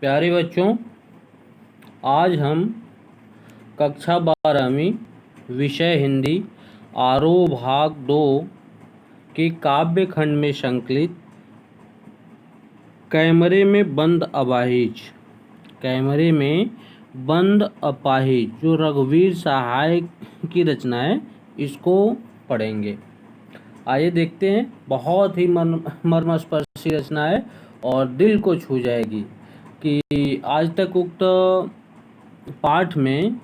प्यारे बच्चों, आज हम कक्षा 12वीं विषय हिंदी आरोह भाग 2 के काव्य खंड में संकलित कैमरे में बंद अपाहिज जो रघुवीर सहाय की रचना है, इसको पढ़ेंगे। आइए देखते हैं। बहुत ही मर्मस्पर्शी रचना है और दिल को छू जाएगी कि आज तक उक्त पाठ में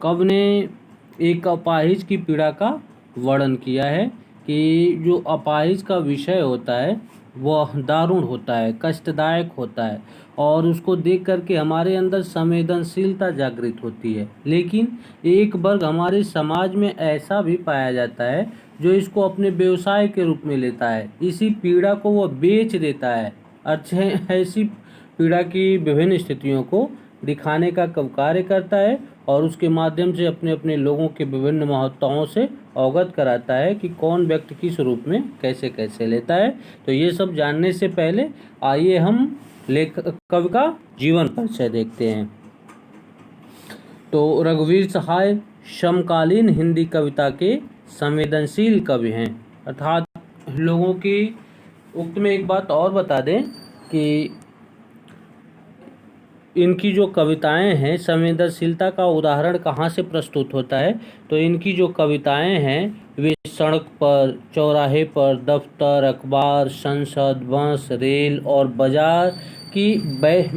कवि ने एक अपाहिज की पीड़ा का वर्णन किया है कि जो अपाहिज का विषय होता है वह दारुण होता है, कष्टदायक होता है और उसको देख करके हमारे अंदर संवेदनशीलता जागृत होती है। लेकिन एक वर्ग हमारे समाज में ऐसा भी पाया जाता है जो इसको अपने व्यवसाय के रूप में लेता है, इसी पीड़ा को वह बेच देता है। ऐसी पीड़ा की विभिन्न स्थितियों को दिखाने का कार्य करता है और उसके माध्यम से अपने अपने लोगों के विभिन्न महत्ताओं से अवगत कराता है कि कौन व्यक्ति किस रूप में कैसे कैसे लेता है। तो ये सब जानने से पहले आइए हम कवि का जीवन परिचय देखते हैं। तो रघुवीर सहाय समकालीन हिंदी कविता के संवेदनशील कवि हैं, अर्थात लोगों की उक्त में एक बात और बता दें कि इनकी जो कविताएं हैं, संवेदनशीलता का उदाहरण कहाँ से प्रस्तुत होता है, तो इनकी जो कविताएं हैं वे सड़क पर, चौराहे पर, दफ्तर, अखबार, संसद, बस, रेल और बाजार की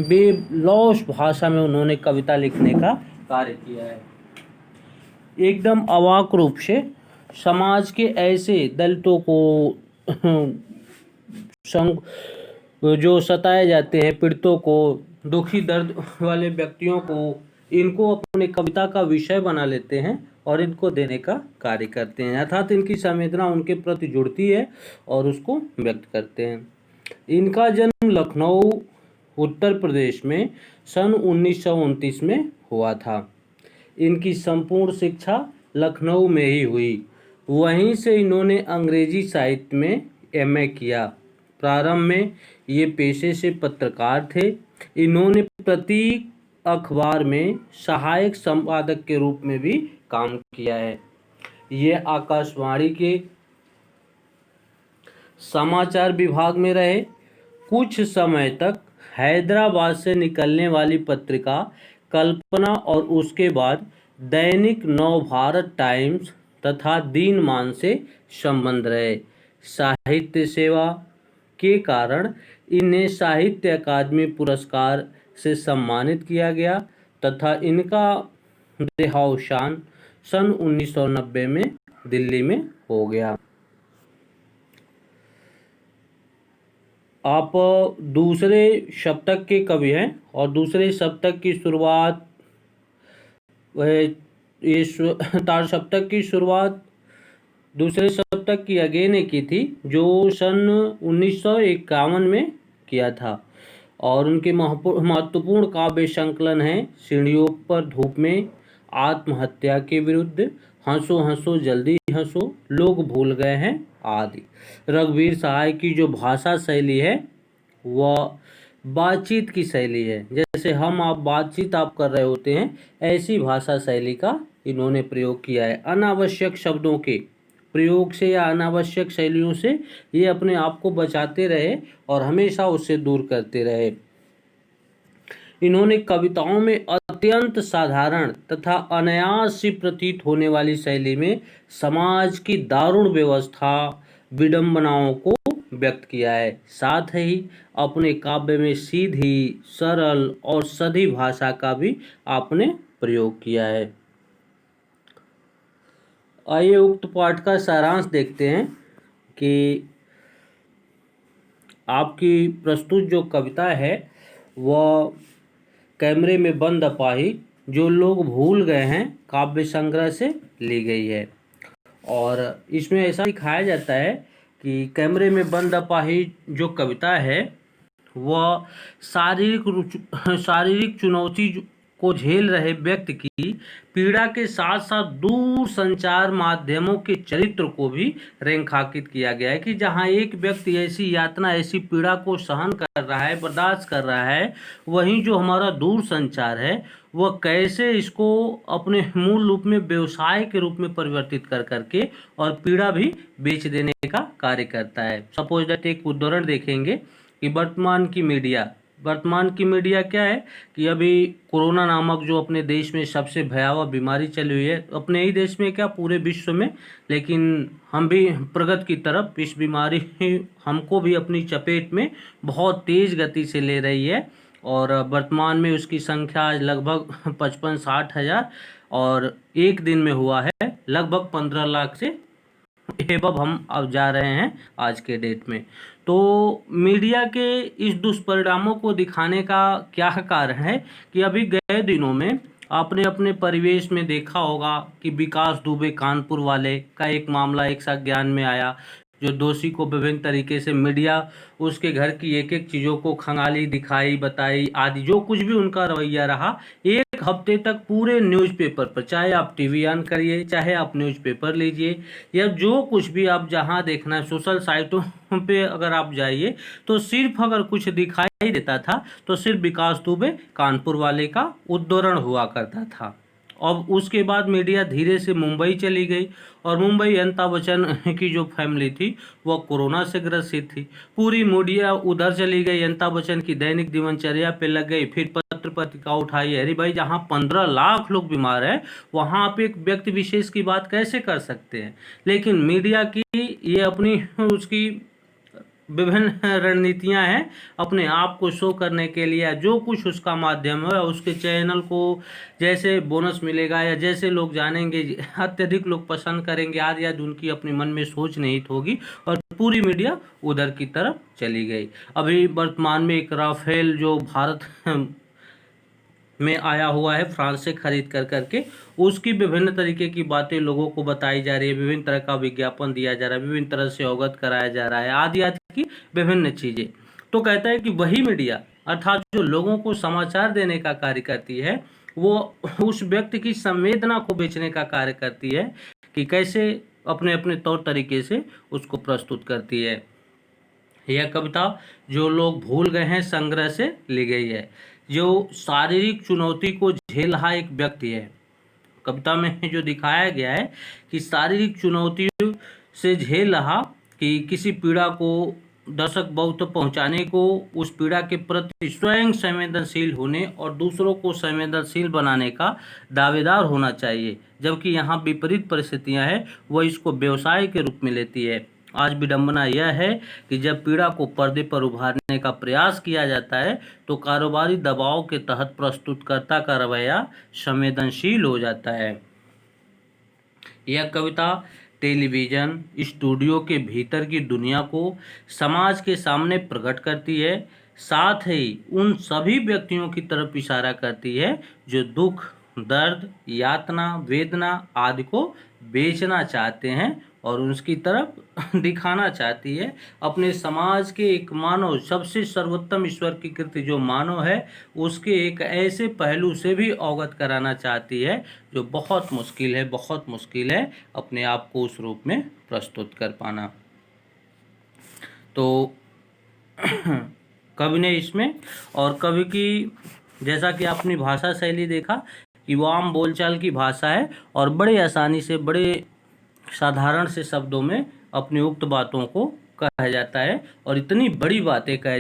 बेलौश भाषा में उन्होंने कविता लिखने का कार्य किया है। एकदम अवाक रूप से समाज के ऐसे दलितों को जो सताए जाते हैं, पीड़ितों को, दुखी दर्द वाले व्यक्तियों को, इनको अपने कविता का विषय बना लेते हैं और इनको देने का कार्य करते हैं, अर्थात इनकी संवेदना उनके प्रति जुड़ती है और उसको व्यक्त करते हैं। इनका जन्म लखनऊ उत्तर प्रदेश में सन 1929 में हुआ था। इनकी संपूर्ण शिक्षा लखनऊ में ही हुई। वहीं से इन्होंने अंग्रेजी साहित्य में एमए किया। प्रारंभ में ये पेशे से पत्रकार थे। इन्होंने प्रतीक अखबार में सहायक संपादक के रूप में भी काम किया है। ये आकाशवाणी के समाचार विभाग में रहे। कुछ समय तक हैदराबाद से निकलने वाली पत्रिका कल्पना और उसके बाद दैनिक नवभारत टाइम्स तथा दिनमान से संबंध रहे। साहित्य सेवा के कारण इन्हें साहित्य अकादमी पुरस्कार से सम्मानित किया गया तथा इनका देहावसान सन 1990 में दिल्ली में हो गया। आप दूसरे शतक के कवि हैं और दूसरे शतक की शुरुआत तार शतक की शुरुआत दूसरे शतक की अगे ने की थी, जो सन 1951 में किया था और उनके महत्वपूर्ण काव्य संकलन हैं सीढ़ियों पर धूप में, आत्महत्या के विरुद्ध, हंसो हंसो जल्दी हंसो, लोग भूल गए हैं आदि। रघुवीर सहाय की जो भाषा शैली है वह बातचीत की शैली है। जैसे आप बातचीत कर रहे होते हैं, ऐसी भाषा शैली का इन्होंने प्रयोग किया है। अनावश्यक शब्दों के प्रयोग से या अनावश्यक शैलियों से ये अपने आप को बचाते रहे और हमेशा उससे दूर करते रहे। इन्होंने कविताओं में अत्यंत साधारण तथा अनायास सी प्रतीत होने वाली शैली में समाज की दारुण व्यवस्था, विडंबनाओं को व्यक्त किया है। साथ ही अपने काव्य में सीधी, सरल और सधी भाषा का भी आपने प्रयोग किया है। आइए उक्त पाठ का सारांश देखते हैं कि आपकी प्रस्तुत जो कविता है वह कैमरे में बंद अपाहिज जो लोग भूल गए हैं काव्य संग्रह से ली गई है। और इसमें ऐसा दिखाया जाता है कि कैमरे में बंद अपाहिज जो कविता है वह शारीरिक चुनौती को झेल रहे व्यक्ति की पीड़ा के साथ साथ दूर संचार माध्यमों के चरित्र को भी रेखांकित किया गया है कि जहां एक व्यक्ति ऐसी यातना, ऐसी पीड़ा को सहन कर रहा है, बर्दाश्त कर रहा है, वहीं जो हमारा दूर संचार है वह कैसे इसको अपने मूल रूप में व्यवसाय के रूप में परिवर्तित कर करके और पीड़ा भी बेच देने का कार्य करता है। सपोज दैट एक उदाहरण देखेंगे कि वर्तमान की मीडिया क्या है कि अभी कोरोना नामक जो अपने देश में सबसे भयावह बीमारी चली हुई है, अपने ही देश में क्या पूरे विश्व में, लेकिन हम भी प्रगति की तरफ, इस बीमारी हमको भी अपनी चपेट में बहुत तेज़ गति से ले रही है और वर्तमान में उसकी संख्या आज लगभग 55-60 हज़ार और एक दिन में हुआ है लगभग 15 लाख से एबव हम अब जा रहे हैं आज के डेट में। तो मीडिया के इस दुष्परिणामों को दिखाने का क्या कारण है कि अभी गए दिनों में आपने अपने परिवेश में देखा होगा कि विकास दुबे कानपुर वाले का एक मामला एक साथ ज्ञान में आया, जो दोषी को विभिन्न तरीके से मीडिया उसके घर की एक एक चीज़ों को खंगाली, दिखाई, बताई आदि, जो कुछ भी उनका रवैया रहा, एक हफ्ते तक पूरे न्यूज़पेपर पर, चाहे आप टीवी ऑन करिए, चाहे आप न्यूज़पेपर लीजिए या जो कुछ भी आप जहां देखना है सोशल साइटों पे अगर आप जाइए तो सिर्फ अगर कुछ दिखाई देता था तो सिर्फ विकास दुबे कानपुर वाले का उद्धरण हुआ करता था। अब उसके बाद मीडिया धीरे से मुंबई चली गई और मुंबई अमिताभ बच्चन की जो फैमिली थी वह कोरोना से ग्रसित थी, पूरी मीडिया उधर चली गई, अमिताभ बच्चन की दैनिक दिनचर्या पे लग गई, फिर पत्र पत्रिका उठाई, अरे भाई जहाँ 15 लाख लोग बीमार हैं वहाँ आप एक व्यक्ति विशेष की बात कैसे कर सकते हैं। लेकिन मीडिया की ये अपनी उसकी विभिन्न रणनीतियां हैं अपने आप को शो करने के लिए, जो कुछ उसका माध्यम है उसके चैनल को जैसे बोनस मिलेगा या जैसे लोग जानेंगे, अत्यधिक लोग पसंद करेंगे आदि आदि, उनकी अपने मन में सोच निहित होगी और पूरी मीडिया उधर की तरफ चली गई। अभी वर्तमान में एक राफेल जो भारत में आया हुआ है फ्रांस से खरीद कर करके, उसकी विभिन्न तरीके की बातें लोगों को बताई जा रही है, विभिन्न तरह का विज्ञापन दिया जा रहा है, विभिन्न तरह से अवगत कराया जा रहा है आदि आदि की विभिन्न चीज़ें। तो कहता है कि वही मीडिया अर्थात जो लोगों को समाचार देने का कार्य करती है वो उस व्यक्ति की संवेदना को बेचने का कार्य करती है कि कैसे अपने अपने तौर तरीके से उसको प्रस्तुत करती है। यह कविता जो लोग भूल गए हैं संग्रह से ली गई है, जो शारीरिक चुनौती को झेल रहा एक व्यक्ति है। कविता में जो दिखाया गया है कि शारीरिक चुनौती से झेल रहा कि किसी पीड़ा को दर्शक बहुत पहुंचाने को, उस पीड़ा के प्रति स्वयं संवेदनशील होने और दूसरों को संवेदनशील बनाने का दावेदार होना चाहिए, जबकि यहाँ विपरीत परिस्थितियाँ हैं वह इसको व्यवसाय के रूप में लेती है। आज विडंबना यह है कि जब पीड़ा को पर्दे पर उभारने का प्रयास किया जाता है तो कारोबारी दबाव के तहत प्रस्तुतकर्ता का रवैया संवेदनशील हो जाता है। यह कविता टेलीविज़न स्टूडियो के भीतर की दुनिया को समाज के सामने प्रकट करती है, साथ ही उन सभी व्यक्तियों की तरफ इशारा करती है जो दुख, दर्द, यातना, वेदना आदि को बेचना चाहते हैं और उसकी तरफ दिखाना चाहती है। अपने समाज के एक मानव, सबसे सर्वोत्तम ईश्वर की कृति जो मानव है उसके एक ऐसे पहलू से भी अवगत कराना चाहती है जो बहुत मुश्किल है अपने आप को उस रूप में प्रस्तुत कर पाना। तो कवि ने इसमें, और कवि की जैसा कि आपने भाषा शैली देखा कि वो आम बोलचाल की भाषा है और बड़े आसानी से, बड़े साधारण से शब्दों में अपनी उक्त बातों को कहा जाता है और इतनी बड़ी बातें कहा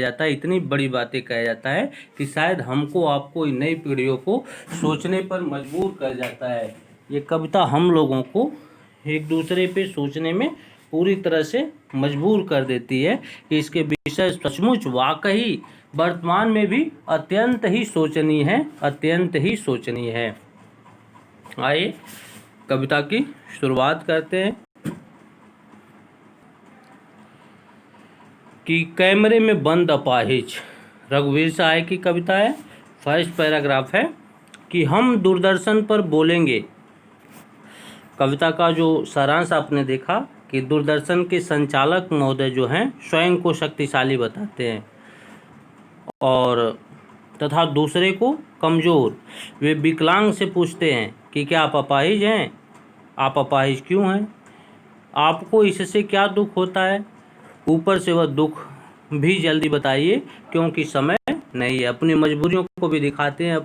जाता है कि शायद हमको, आपको, इन नई पीढ़ियों को सोचने पर मजबूर कर जाता है। ये कविता हम लोगों को एक दूसरे पे सोचने में पूरी तरह से मजबूर कर देती है कि इसके विषय सचमुच वाकई वर्तमान में भी अत्यंत ही शोचनीय है। आइए कविता की शुरुआत करते हैं कि कैमरे में बंद अपाहिज, रघुवीर सहाय की कविता है। फर्स्ट पैराग्राफ है कि हम दूरदर्शन पर बोलेंगे। कविता का जो सारांश आपने देखा कि दूरदर्शन के संचालक महोदय जो हैं स्वयं को शक्तिशाली बताते हैं और तथा दूसरे को कमज़ोर। वे विकलांग से पूछते हैं कि क्या आप अपाहिज हैं? आप अपाहिज क्यों हैं? आपको इससे क्या दुख होता है? ऊपर से वह दुख भी जल्दी बताइए, क्योंकि समय नहीं है। अपनी मजबूरियों को भी दिखाते हैं,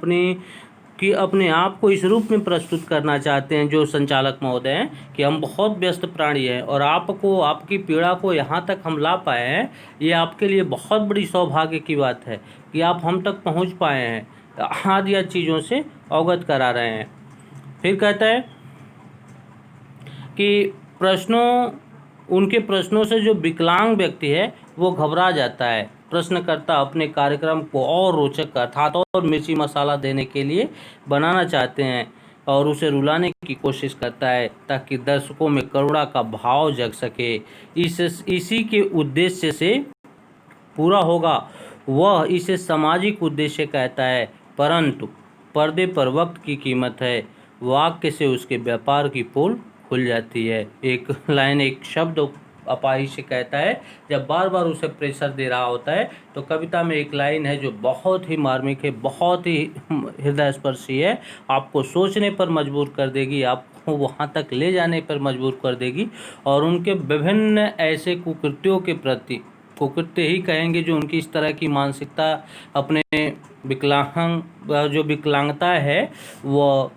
अपने आप को इस रूप में प्रस्तुत करना चाहते हैं जो संचालक महोदय हैं कि हम बहुत व्यस्त प्राणी हैं और आपको, आपकी पीड़ा को यहाँ तक हम ला पाए हैं, ये आपके लिए बहुत बड़ी सौभाग्य की बात है कि आप हम तक पहुँच पाए हैं, आदि या चीज़ों से अवगत करा रहे हैं। फिर कहता है कि उनके प्रश्नों से जो विकलांग व्यक्ति है वो घबरा जाता है। प्रश्नकर्ता अपने कार्यक्रम को और रोचक अर्थात और मिर्ची मसाला देने के लिए बनाना चाहते हैं और उसे रुलाने की कोशिश करता है ताकि दर्शकों में करुणा का भाव जग सके। इसी के उद्देश्य से पूरा होगा। वह इसे सामाजिक उद्देश्य कहता है, परंतु पर्दे पर वक्त की कीमत है। वाक्य से उसके व्यापार की पोल खुल जाती है। एक लाइन, एक शब्द अपाहिज से कहता है, जब बार बार उसे प्रेशर दे रहा होता है तो कविता में एक लाइन है जो बहुत ही मार्मिक है, बहुत ही हृदयस्पर्शी है, आपको सोचने पर मजबूर कर देगी, आपको वहाँ तक ले जाने पर मजबूर कर देगी और उनके विभिन्न ऐसे कुकृत्यों के प्रति, कुकृत्य ही कहेंगे जो उनकी इस तरह की मानसिकता, अपने जो विकलांगता है वो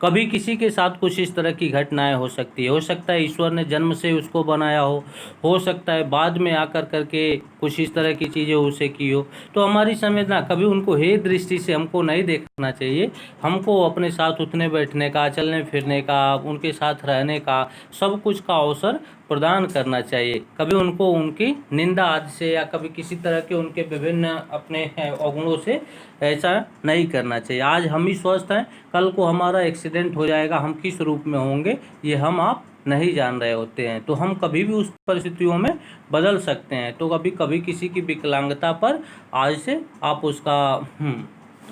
कभी किसी के साथ कुछ इस तरह की घटनाएं हो सकती है। हो सकता है ईश्वर ने जन्म से उसको बनाया हो सकता है बाद में आकर करके कुछ इस तरह की चीज़ें उसे की हो। तो हमारी समझना, कभी उनको हे दृष्टि से हमको नहीं देखना चाहिए। हमको अपने साथ उठने बैठने का, चलने फिरने का, उनके साथ रहने का, सब कुछ का अवसर प्रदान करना चाहिए। कभी उनको उनकी निंदा आदि से या कभी किसी तरह के उनके विभिन्न अपने अवगुणों से ऐसा नहीं करना चाहिए। आज हम ही स्वस्थ हैं, कल को हमारा एक्सीडेंट हो जाएगा, हम किस रूप में होंगे ये हम आप नहीं जान रहे होते हैं। तो हम कभी भी उस परिस्थितियों में बदल सकते हैं। तो कभी किसी की विकलांगता पर आज से आप उसका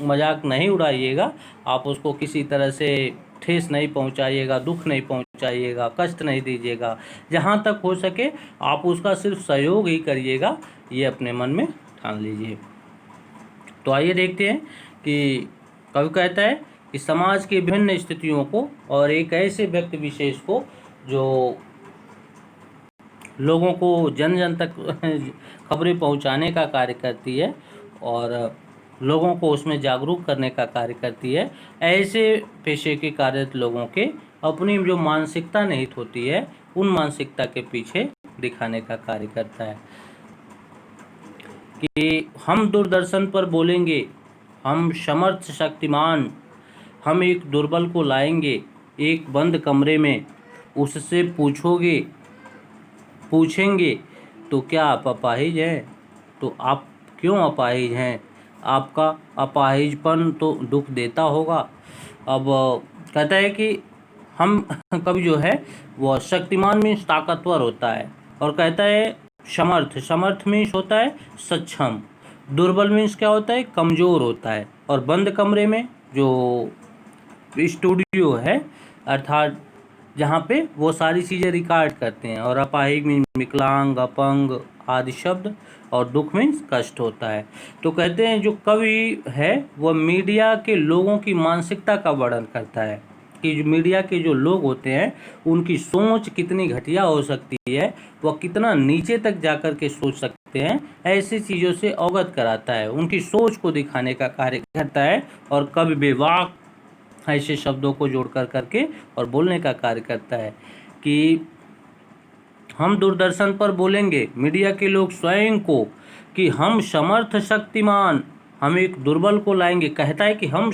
मजाक नहीं उड़ाइएगा, आप उसको किसी तरह से ठेस नहीं पहुंचाइएगा, दुख नहीं पहुंचाइएगा, कष्ट नहीं दीजिएगा। जहां तक हो सके आप उसका सिर्फ सहयोग ही करिएगा, ये अपने मन में ठान लीजिए। तो आइए देखते हैं कि कवि कहता है कि समाज की विभिन्न स्थितियों को और एक ऐसे व्यक्ति विशेष को जो लोगों को जन जन तक खबरें पहुंचाने का कार्य करती है और लोगों को उसमें जागरूक करने का कार्य करती है, ऐसे पेशे के कार्यरत लोगों के अपनी जो मानसिकता निहित होती है उन मानसिकता के पीछे दिखाने का कार्य करता है। कि हम दूरदर्शन पर बोलेंगे, हम समर्थ शक्तिमान, हम एक दुर्बल को लाएंगे एक बंद कमरे में, उससे पूछेंगे तो क्या आप अपाहिज हैं? तो आप क्यों अपाहिज हैं? आपका अपाहिजपन तो दुख देता होगा। अब कहता है कि हम कभी जो है वह शक्तिमान मीन्स ताकतवर होता है और कहता है समर्थ मीन्स होता है सक्षम, दुर्बल मीन्स क्या होता है? कमज़ोर होता है। और बंद कमरे में जो स्टूडियो है अर्थात जहाँ पे वो सारी चीज़ें रिकॉर्ड करते हैं, और अपाहिज मीन्स विकलांग, अपंग आदि शब्द, और दुख मीन्स कष्ट होता है। तो कहते हैं जो कवि है वह मीडिया के लोगों की मानसिकता का वर्णन करता है कि जो मीडिया के जो लोग होते हैं उनकी सोच कितनी घटिया हो सकती है, वह कितना नीचे तक जाकर के सोच सकते हैं, ऐसी चीज़ों से अवगत कराता है, उनकी सोच को दिखाने का कार्य करता है। और कवि बेवाक ऐसे शब्दों को जोड़ करके और बोलने का कार्य करता है कि हम दूरदर्शन पर बोलेंगे, मीडिया के लोग स्वयं को, कि हम समर्थ शक्तिमान, हम एक दुर्बल को लाएंगे। कहता है कि हम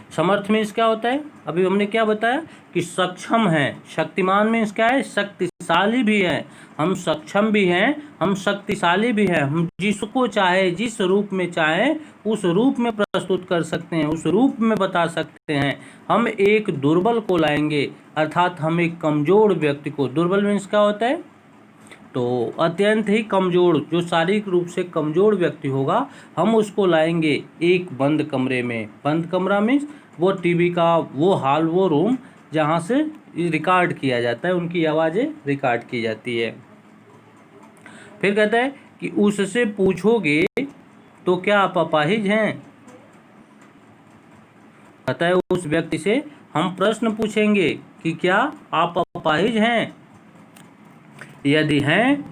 समर्थ मीन्स क्या होता है? अभी हमने क्या बताया कि सक्षम हैं। शक्तिमान मीन्स क्या है? शक्तिशाली भी हैं। हम सक्षम भी हैं, हम शक्तिशाली भी हैं। हम जिसको चाहे, जिस रूप में चाहे उस रूप में प्रस्तुत कर सकते हैं, उस रूप में बता सकते हैं। हम एक दुर्बल को लाएंगे अर्थात हम एक कमज़ोर व्यक्ति को, दुर्बल मीन्स क्या होता है? तो अत्यंत ही कमज़ोर, जो शारीरिक रूप से कमज़ोर व्यक्ति होगा, हम उसको लाएंगे एक बंद कमरे में। बंद कमरा मीन्स वो टीवी का वो हॉल, वो रूम जहाँ से रिकॉर्ड किया जाता है, उनकी आवाज़ें रिकॉर्ड की जाती है। फिर कहता है कि उससे पूछोगे तो क्या आप अपाहिज हैं? कहता है उस व्यक्ति से हम प्रश्न पूछेंगे कि क्या आप अपाहिज हैं? यदि हैं,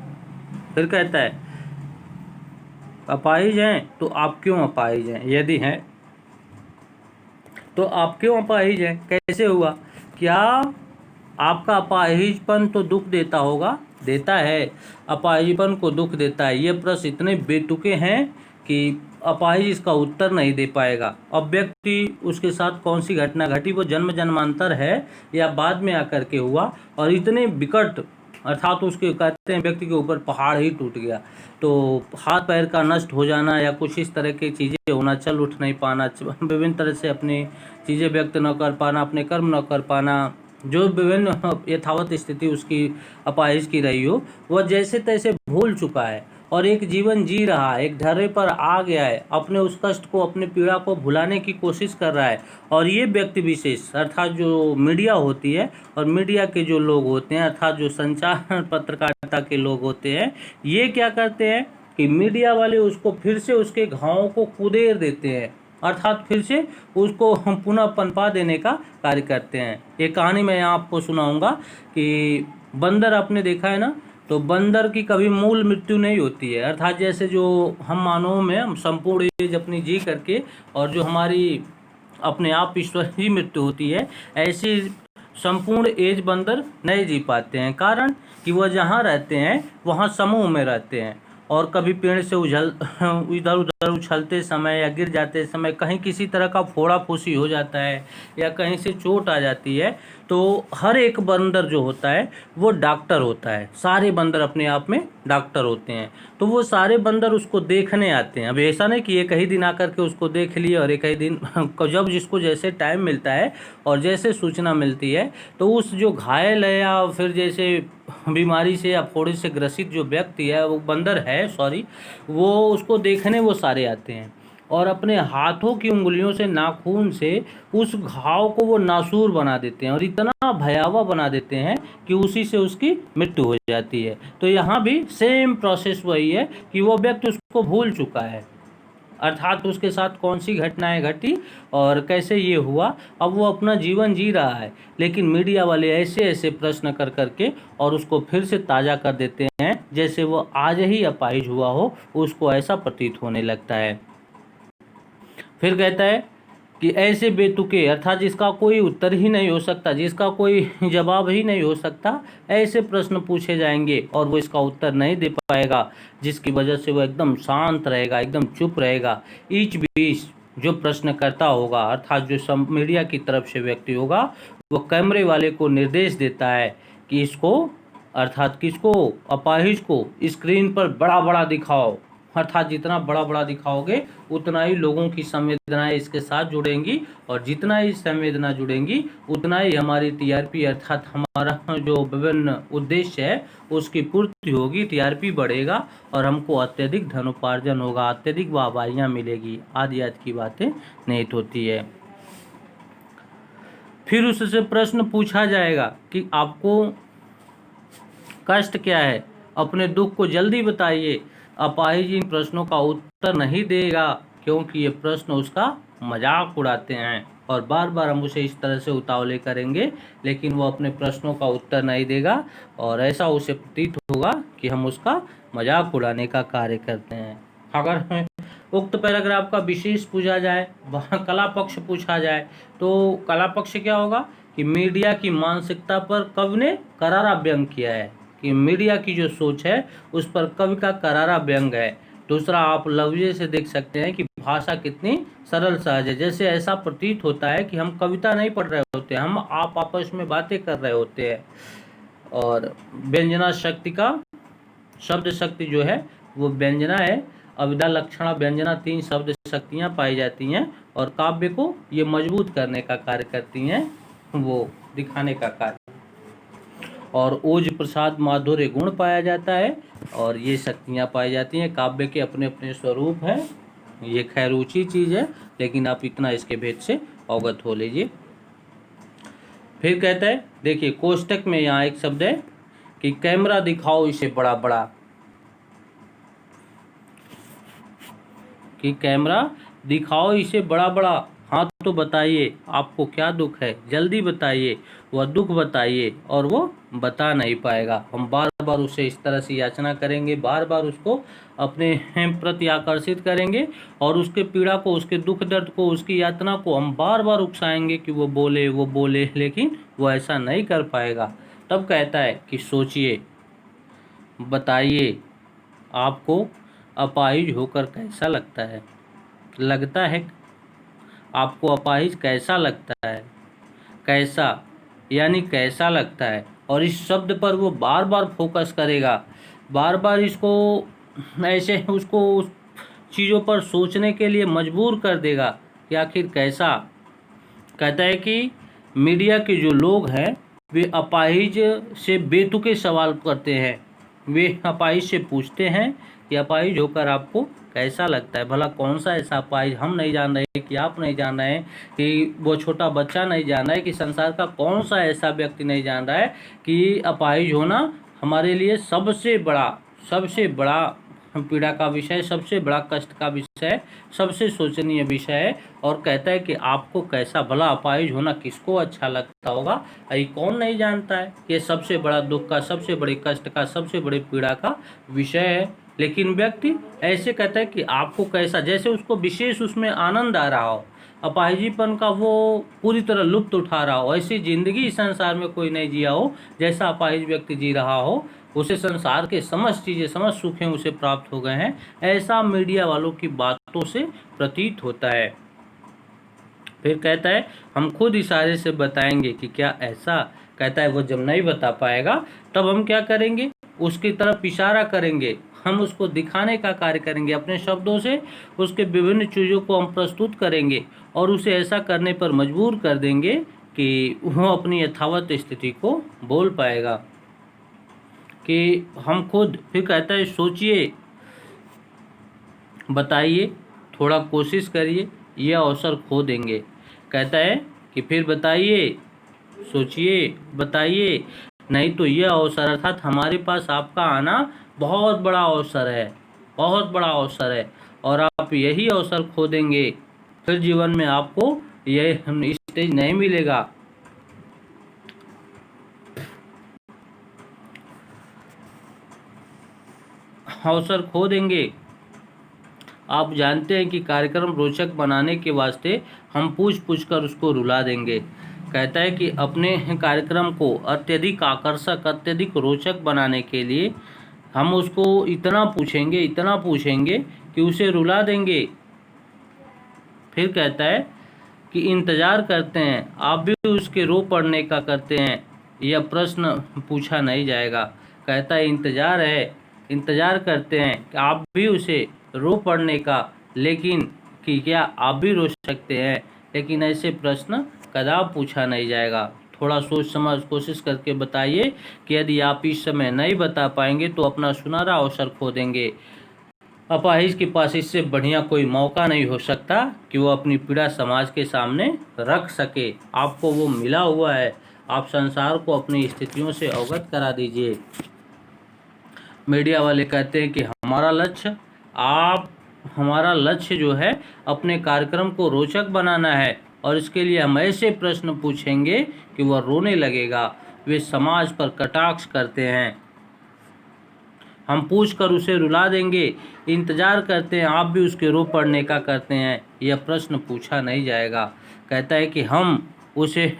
फिर कहता है अपाहिज हैं तो आप क्यों अपाहिज हैं? यदि हैं तो आप क्यों अपाहिज हैं? कैसे हुआ? क्या आपका अपाहिजपन तो दुख देता होगा? देता है, अपाहिजपन को दुख देता है। ये प्रश्न इतने बेतुके हैं कि अपाहिज इसका उत्तर नहीं दे पाएगा। अब व्यक्ति उसके साथ कौन सी घटना घटी, वो जन्म जन्मांतर है या बाद में आकर के हुआ, और इतने विकट, अर्थात उसके कहते हैं व्यक्ति के ऊपर पहाड़ ही टूट गया। तो हाथ पैर का नष्ट हो जाना या कुछ इस तरह की चीज़ें होना, चल उठ नहीं पाना, विभिन्न तरह से अपनी चीज़ें व्यक्त न कर पाना, अपने कर्म न कर पाना, जो विभिन्न यथावत स्थिति उसकी अपाहिज की रही हो, वह जैसे तैसे भूल चुका है और एक जीवन जी रहा है, एक ढर्रे पर आ गया है, अपने उस कष्ट को, अपने पीड़ा को भुलाने की कोशिश कर रहा है। और ये व्यक्ति विशेष, अर्थात जो मीडिया होती है और मीडिया के जो लोग होते हैं, अर्थात जो संचार पत्रकारिता के लोग होते हैं, ये क्या करते हैं कि मीडिया वाले उसको फिर से उसके घावों को कुदेर देते हैं, अर्थात फिर से उसको हम पुनः पनपा देने का कार्य करते हैं। एक कहानी मैं यहाँ आपको सुनाऊंगा कि बंदर, आपने देखा है ना, तो बंदर की कभी मूल मृत्यु नहीं होती है। अर्थात जैसे जो हम मानवों में हम संपूर्ण एज अपनी जी करके और जो हमारी अपने आप ईश्वर की मृत्यु होती है, ऐसी संपूर्ण एज बंदर नहीं जी पाते हैं। कारण कि वह जहाँ रहते हैं वहाँ समूह में रहते हैं, और कभी पेड़ से इधर उधर उछलते समय या गिर जाते समय कहीं किसी तरह का फोड़ा फूसी हो जाता है या कहीं से चोट आ जाती है, तो हर एक बंदर जो होता है वो डॉक्टर होता है। सारे बंदर अपने आप में डॉक्टर होते हैं, तो वो सारे बंदर उसको देखने आते हैं। अब ऐसा नहीं कि एक ही दिन आकर के उसको देख लिए और एक ही दिन जब जिसको जैसे टाइम मिलता है और जैसे सूचना मिलती है, तो उस जो घायल है या फिर जैसे बीमारी से या फोड़े से ग्रसित जो व्यक्ति है, वो बंदर है सॉरी, वो उसको देखने वो सारे आते हैं और अपने हाथों की उंगलियों से, नाखून से उस घाव को वो नासूर बना देते हैं और इतना भयावह बना देते हैं कि उसी से उसकी मृत्यु हो जाती है। तो यहाँ भी सेम प्रोसेस वही है कि वो व्यक्ति उसको भूल चुका है, अर्थात उसके साथ कौन सी घटनाएं घटी और कैसे ये हुआ, अब वो अपना जीवन जी रहा है, लेकिन मीडिया वाले ऐसे ऐसे प्रश्न कर करके और उसको फिर से ताज़ा कर देते हैं जैसे वो आज ही अपाहिज हुआ हो, उसको ऐसा प्रतीत होने लगता है। फिर कहता है कि ऐसे बेतुके, अर्थात जिसका कोई उत्तर ही नहीं हो सकता, जिसका कोई जवाब ही नहीं हो सकता, ऐसे प्रश्न पूछे जाएंगे और वो इसका उत्तर नहीं दे पाएगा, जिसकी वजह से वो एकदम शांत रहेगा, एकदम चुप रहेगा। ईच बीच जो प्रश्न करता होगा, अर्थात जो मीडिया की तरफ से व्यक्ति होगा, वो कैमरे वाले को निर्देश देता है कि इसको, अर्थात किसको, अपाहिज को स्क्रीन पर बड़ा बड़ा दिखाओ। अर्थात जितना बड़ा बड़ा दिखाओगे उतना ही लोगों की संवेदनाएं इसके साथ जुड़ेंगी, और जितना ही संवेदना जुड़ेंगी उतना ही हमारी टीआरपी, अर्थात हमारा जो विभिन्न उद्देश्य है उसकी पूर्ति होगी, टीआरपी बढ़ेगा और हमको अत्यधिक धनोपार्जन होगा, अत्यधिक वाहवाहियाँ मिलेगी, आदि आदि की बातें निहित होती है। फिर उससे प्रश्न पूछा जाएगा कि आपको कष्ट क्या है, अपने दुख को जल्दी बताइए। अपाहिज इन प्रश्नों का उत्तर नहीं देगा, क्योंकि ये प्रश्न उसका मजाक उड़ाते हैं और बार बार हम उसे इस तरह से उतावले करेंगे, लेकिन वो अपने प्रश्नों का उत्तर नहीं देगा और ऐसा उसे प्रतीत होगा कि हम उसका मजाक उड़ाने का कार्य करते हैं। अगर उक्त पैराग्राफ का विशेष पूछा जाए, वहाँ कला पक्ष पूछा जाए, तो कला पक्ष क्या होगा कि मीडिया की मानसिकता पर कवि ने करारा व्यंग किया है, कि मीडिया की जो सोच है उस पर कवि का करारा व्यंग है। दूसरा, आप लफ्ज़े से देख सकते हैं कि भाषा कितनी सरल सहज है, जैसे ऐसा प्रतीत होता है कि हम कविता नहीं पढ़ रहे होते, हम आप आपस में बातें कर रहे होते हैं। और व्यंजना शक्ति का, शब्द शक्ति जो है वो व्यंजना है, अविदा लक्षणा व्यंजना, 3 शब्द शक्तियाँ पाई जाती हैं और काव्य को ये मजबूत करने का कार्य करती हैं, वो दिखाने का कार्य। और ओज प्रसाद माधुर्य गुण पाया जाता है और ये शक्तियाँ पाई जाती हैं। काव्य के अपने अपने स्वरूप हैं, ये खैर ऊँची चीज़ है, लेकिन आप इतना इसके भेद से अवगत हो लीजिए। फिर कहता है, देखिए कोष्टक में यहाँ एक शब्द है कि कैमरा दिखाओ इसे बड़ा बड़ा, कि कैमरा दिखाओ इसे बड़ा बड़ा, हाँ तो बताइए आपको क्या दुख है, जल्दी बताइए। वह दुख बताइए और वो बता नहीं पाएगा। हम बार बार उसे इस तरह से याचना करेंगे, बार बार उसको अपने प्रति आकर्षित करेंगे और उसके पीड़ा को, उसके दुख दर्द को, उसकी यातना को हम बार बार उकसाएंगे कि वो बोले, लेकिन वो ऐसा नहीं कर पाएगा। तब कहता है कि सोचिए, बताइए आपको अपाहिज होकर कैसा लगता है आपको अपाहिज कैसा लगता है? कैसा यानी कैसा लगता है, और इस शब्द पर वो बार बार फोकस करेगा, बार बार इसको ऐसे उसको उस चीज़ों पर सोचने के लिए मजबूर कर देगा कि आखिर कैसा। कहता है कि मीडिया के जो लोग हैं वे अपाहिज से बेतुके सवाल करते हैं। वे अपाहिज से पूछते हैं कि अपाहिज होकर आपको कैसा लगता है। भला कौन सा ऐसा अपाहिज हम नहीं जान रहे कि आप नहीं जान रहे हैं, कि वो छोटा बच्चा नहीं जान रहा है, कि संसार का कौन सा ऐसा व्यक्ति नहीं जान रहा है कि अपाहिज होना हमारे लिए सबसे बड़ा पीड़ा का विषय, सबसे बड़ा कष्ट का विषय, सबसे शोचनीय विषय है। और कहता है कि आपको कैसा, भला अपाहिज होना किसको अच्छा लगता होगा? ये कौन नहीं जानता है कि सबसे बड़ा दुख का, सबसे बड़े कष्ट का, सबसे बड़े पीड़ा का विषय है। लेकिन व्यक्ति ऐसे कहता है कि आपको कैसा, जैसे उसको विशेष उसमें आनंद आ रहा हो, अपाहिजीपन का वो पूरी तरह लुत्फ उठा रहा हो। ऐसी जिंदगी संसार में कोई नहीं जिया हो जैसा अपाहिज व्यक्ति जी रहा हो। उसे संसार के समस्त चीज़ें, समस्त सुखें उसे प्राप्त हो गए हैं, ऐसा मीडिया वालों की बातों से प्रतीत होता है। फिर कहता है हम खुद इशारे से बताएंगे कि क्या ऐसा। कहता है वो जब नहीं बता पाएगा तब हम क्या करेंगे, उसकी तरफ इशारा करेंगे, हम उसको दिखाने का कार्य करेंगे, अपने शब्दों से उसके विभिन्न चीज़ों को हम प्रस्तुत करेंगे और उसे ऐसा करने पर मजबूर कर देंगे कि वह अपनी यथावत स्थिति को बोल पाएगा। कि हम खुद, फिर कहता है सोचिए, बताइए, थोड़ा कोशिश करिए, यह अवसर खो देंगे। कहता है कि फिर बताइए, सोचिए, बताइए, नहीं तो यह अवसर अर्थात हमारे पास आपका आना बहुत बड़ा अवसर है, बहुत बड़ा अवसर है, और आप यही अवसर खो देंगे। फिर जीवन में आपको यह स्टेज नहीं मिलेगा। अवसर खो देंगे। आप जानते हैं कि कार्यक्रम रोचक बनाने के वास्ते हम पूछ कर उसको रुला देंगे। कहता है कि अपने कार्यक्रम को अत्यधिक आकर्षक, अत्यधिक रोचक बनाने के लिए हम उसको इतना पूछेंगे कि उसे रुला देंगे। फिर कहता है कि इंतज़ार करते हैं, आप भी उसके रो पड़ने का करते हैं, यह प्रश्न पूछा नहीं जाएगा। कहता है इंतज़ार करते हैं कि आप भी उसे रो पड़ने का, लेकिन कि क्या आप भी रो सकते हैं, लेकिन ऐसे प्रश्न कदापि पूछा नहीं जाएगा। थोड़ा सोच समझ कोशिश करके बताइए कि यदि आप इस समय नहीं बता पाएंगे तो अपना सुनहरा अवसर खो देंगे। अपाहिज के पास इससे बढ़िया कोई मौका नहीं हो सकता कि वो अपनी पीड़ा समाज के सामने रख सके। आपको वो मिला हुआ है, आप संसार को अपनी स्थितियों से अवगत करा दीजिए। मीडिया वाले कहते हैं कि हमारा लक्ष्य जो है अपने कार्यक्रम को रोचक बनाना है, और इसके लिए हम ऐसे प्रश्न पूछेंगे कि वह रोने लगेगा। वे समाज पर कटाक्ष करते हैं, हम पूछकर उसे रुला देंगे। इंतज़ार करते हैं, आप भी उसके रो पड़ने का करते हैं, यह प्रश्न पूछा नहीं जाएगा। कहता है कि हम उसे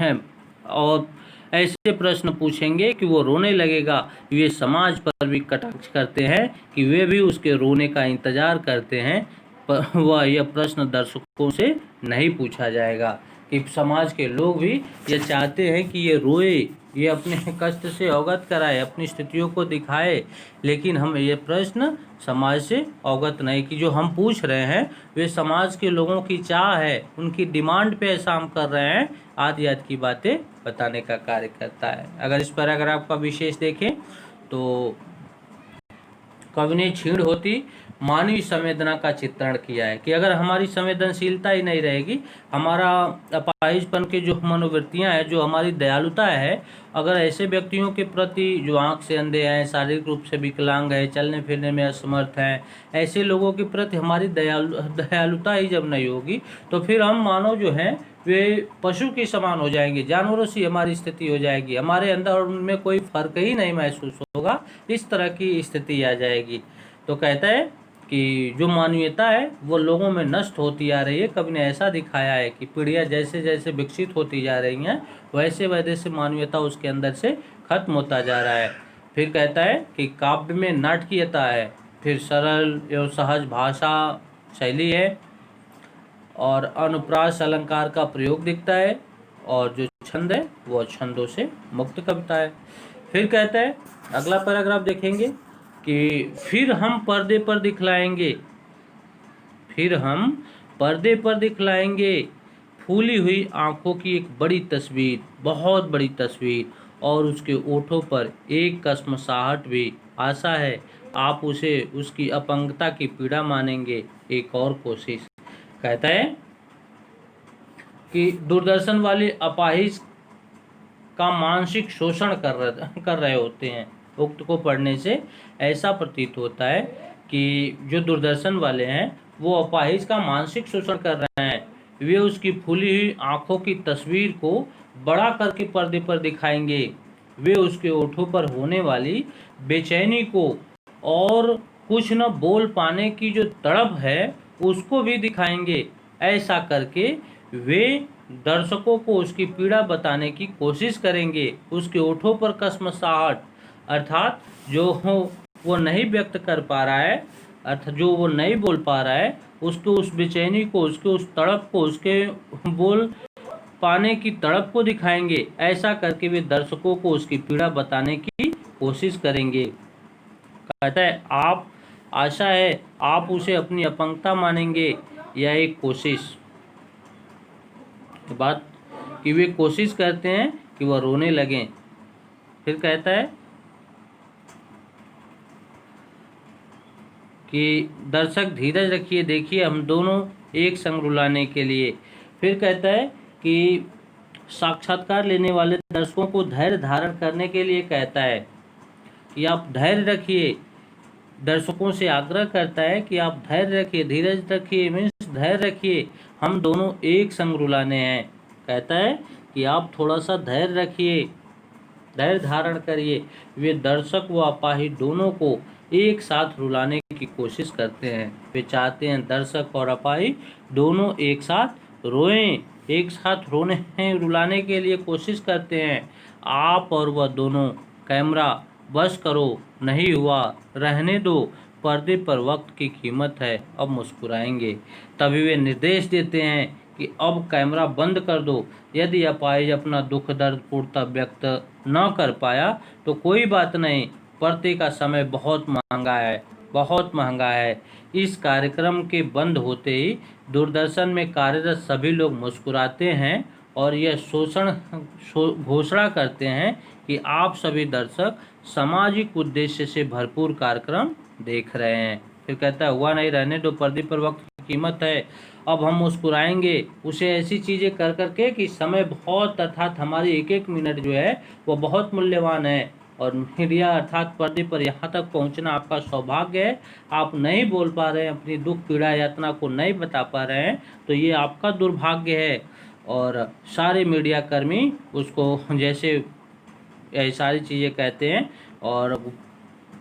और ऐसे प्रश्न पूछेंगे कि वो रोने लगेगा। वे समाज पर भी कटाक्ष करते हैं कि वे भी उसके रोने का इंतज़ार करते हैं, पर वह यह प्रश्न दर्शकों से नहीं पूछा जाएगा। कि समाज के लोग भी ये चाहते हैं कि ये रोए, ये अपने कष्ट से अवगत कराए, अपनी स्थितियों को दिखाए, लेकिन हम ये प्रश्न समाज से अवगत नहीं, कि जो हम पूछ रहे हैं वे समाज के लोगों की चाह है, उनकी डिमांड पे ऐसा हम कर रहे हैं, आदि आदि की बातें बताने का कार्य करता है। अगर इस पैराग्राफ का विशेष देखें तो कवि ने छीण होती मानवीय संवेदना का चित्रण किया है कि अगर हमारी संवेदनशीलता ही नहीं रहेगी, हमारा अपाहिजपन की जो मनोवृत्तियां हैं, जो हमारी दयालुता है, अगर ऐसे व्यक्तियों के प्रति जो आंख से अंधे हैं, शारीरिक रूप से विकलांग है, चलने फिरने में असमर्थ हैं, ऐसे लोगों के प्रति हमारी दयालुता ही जब नहीं होगी, तो फिर हम मानव जो हैं वे पशु के समान हो जाएंगे, जानवरों सी हमारी स्थिति हो जाएगी, हमारे अंदर और उनमें कोई फर्क ही नहीं महसूस होगा, इस तरह की स्थिति आ जाएगी। तो कहता है कि जो मानवीयता है वो लोगों में नष्ट होती आ रही है। कवि ने ऐसा दिखाया है कि पीढ़ियाँ जैसे जैसे विकसित होती जा रही हैं, वैसे वैसे मानवीयता उसके अंदर से खत्म होता जा रहा है। फिर कहता है कि काव्य में नाटकीयता है, फिर सरल एवं सहज भाषा शैली है, और अनुप्रास अलंकार का प्रयोग दिखता है, और जो छंद है वो छंदों से मुक्त कविता है। फिर कहता है, अगला पैराग्राफ देखेंगे कि फिर हम पर्दे पर दिखलाएंगे फूली हुई आंखों की एक बड़ी तस्वीर, बहुत बड़ी तस्वीर, और उसके ओठों पर एक कसमसाहट भी। आशा है आप उसे उसकी अपंगता की पीड़ा मानेंगे। एक और कोशिश। कहता है कि दूरदर्शन वाले अपाहिज का मानसिक शोषण कर रहे होते हैं। उक्त को पढ़ने से ऐसा प्रतीत होता है कि जो दूरदर्शन वाले हैं वो अपाहिज का मानसिक शोषण कर रहे हैं। वे उसकी फूली हुई आंखों की तस्वीर को बड़ा करके पर्दे पर दिखाएंगे। वे उसके ओठों पर होने वाली बेचैनी को और कुछ न बोल पाने की जो तड़प है उसको भी दिखाएंगे। ऐसा करके वे दर्शकों को उसकी पीड़ा बताने की कोशिश करेंगे। उसके ओठों पर कसमसाहट, अर्थात जो वो नहीं व्यक्त कर पा रहा है, अर्थात जो वो नहीं बोल पा रहा है, उसको उस बेचैनी को, उसके उस तड़प को, उसके बोल पाने की तड़प को दिखाएंगे। ऐसा करके वे दर्शकों को उसकी पीड़ा बताने की कोशिश करेंगे। कहता है आप आशा है आप उसे अपनी अपंगता मानेंगे। यह एक कोशिश बात कि वे कोशिश करते हैं कि वह रोने लगें। फिर कहता है कि दर्शक धीरज रखिए, देखिए हम दोनों एक संग रुलाने के लिए। फिर कहता है कि साक्षात्कार लेने वाले दर्शकों को धैर्य धारण करने के लिए कहता है कि आप धैर्य रखिए। दर्शकों से आग्रह करता है कि आप धैर्य रखिए, धीरज रखिए, मीन्स धैर्य रखिए, हम दोनों एक संग रुलाने हैं। कहता है कि आप थोड़ा सा धैर्य रखिए, धैर्य धारण करिए। वे दर्शक व अपाहिज दोनों को एक साथ रुलाने की कोशिश करते हैं। वे चाहते हैं दर्शक और अपाहिज दोनों एक साथ रोएं, एक साथ रुलाने के लिए कोशिश करते हैं। आप और वह दोनों, कैमरा बस करो, नहीं हुआ, रहने दो, पर्दे पर वक्त की कीमत है, अब मुस्कुराएंगे। तभी वे निर्देश देते हैं कि अब कैमरा बंद कर दो। यदि अपाहिज अपना दुख दर्द पूर्णतः व्यक्त न कर पाया तो कोई बात नहीं, पर्दे का समय बहुत महंगा है, बहुत महंगा है। इस कार्यक्रम के बंद होते ही दूरदर्शन में कार्यरत सभी लोग मुस्कुराते हैं और यह घोषणा करते हैं कि आप सभी दर्शक सामाजिक उद्देश्य से भरपूर कार्यक्रम देख रहे हैं। फिर कहता है हुआ नहीं, रहने दो, पर्दे पर वक्त की कीमत है, अब हम मुस्कुराएंगे। उसे ऐसी चीज़ें कर करके कि समय बहुत, अर्थात हमारी एक एक मिनट जो है वो बहुत मूल्यवान है। और मीडिया अर्थात पर्दे पर यहाँ तक पहुँचना आपका सौभाग्य है। आप नहीं बोल पा रहे हैं, अपनी दुख पीड़ा यातना को नहीं बता पा रहे हैं, तो ये आपका दुर्भाग्य है। और सारे मीडिया कर्मी उसको जैसे सारी चीज़ें कहते हैं, और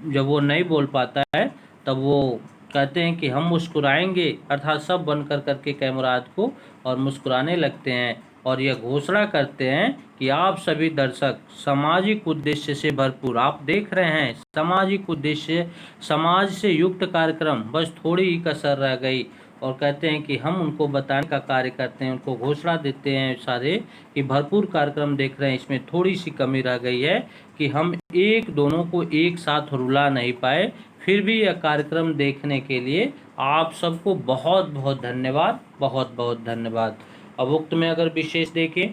जब वो नहीं बोल पाता है तब वो कहते हैं कि हम मुस्कुराएंगे, अर्थात सब बंद कर करके कैमरात को और मुस्कुराने लगते हैं और यह घोषणा करते हैं कि आप सभी दर्शक सामाजिक उद्देश्य से भरपूर, आप देख रहे हैं सामाजिक उद्देश्य, समाज से युक्त कार्यक्रम, बस थोड़ी ही कसर रह गई। और कहते हैं कि हम उनको बताने का कार्य करते हैं, उनको घोषणा देते हैं सारे कि भरपूर कार्यक्रम देख रहे हैं, इसमें थोड़ी सी कमी रह गई है कि हम एक दोनों को एक साथ रुला नहीं पाए। फिर भी यह कार्यक्रम देखने के लिए आप सबको बहुत बहुत धन्यवाद, बहुत बहुत धन्यवाद। अब उक्त में अगर विशेष देखें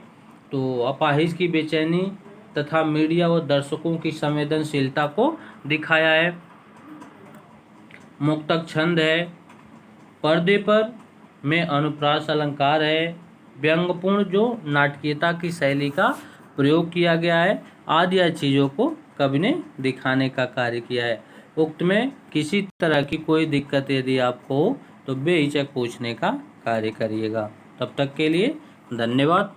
तो अपाहिज की बेचैनी तथा मीडिया व दर्शकों की संवेदनशीलता को दिखाया है। मुक्तक छंद है, पर्दे पर में अनुप्रास अलंकार है, व्यंग्यपूर्ण जो नाटकीयता की शैली का प्रयोग किया गया है, आदि चीज़ों को कवि ने दिखाने का कार्य किया है। उक्त में किसी तरह की कोई दिक्कत यदि आपको हो तो बेहिचक पूछने का कार्य करिएगा। तब तक के लिए धन्यवाद।